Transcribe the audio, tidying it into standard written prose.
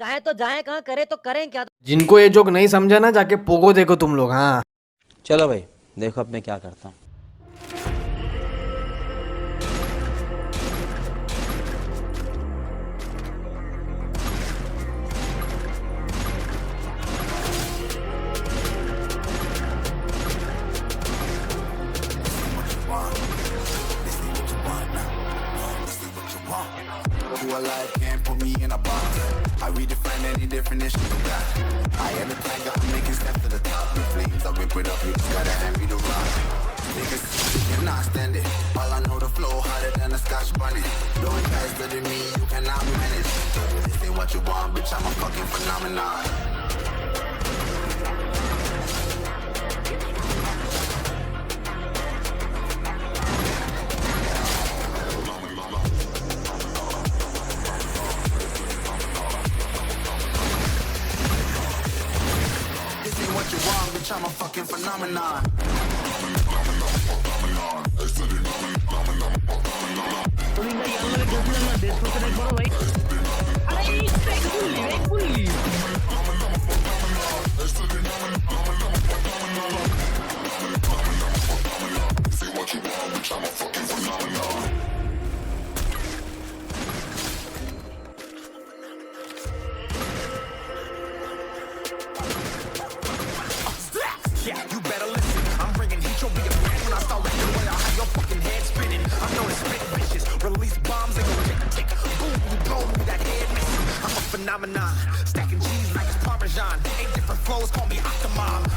जाए तो जाए कहाँ, करे तो करें क्या। जिनको ये जोक नहीं समझा ना, जाके पोगो देखो तुम लोग। हाँ चलो भाई देखो अब मैं क्या करता हूँ। Who alive can't put me in a box. I redefine any definition you got. I am the tiger, I'm making steps to the top. The flames, I whip it up, you just gotta hand me the rock. Niggas cannot stand it. All I know, the flow harder than a scotch bunny. Blowing faster than me, you cannot manage. This ain't what you want, bitch, I'm a fucking phenomenon. What you want, bitch, I'm a fucking phenomenon. Yeah, you better listen. I'm bringing heat, you'll be a fan when I start wrecking away. I'll have your fucking head spinning. I'm known as spit vicious. Release bombs and go tick, tick. Boom, you blow me that head missing. I'm a phenomenon. Stacking cheese like it's Parmesan. 8 different flows, call me Octomom.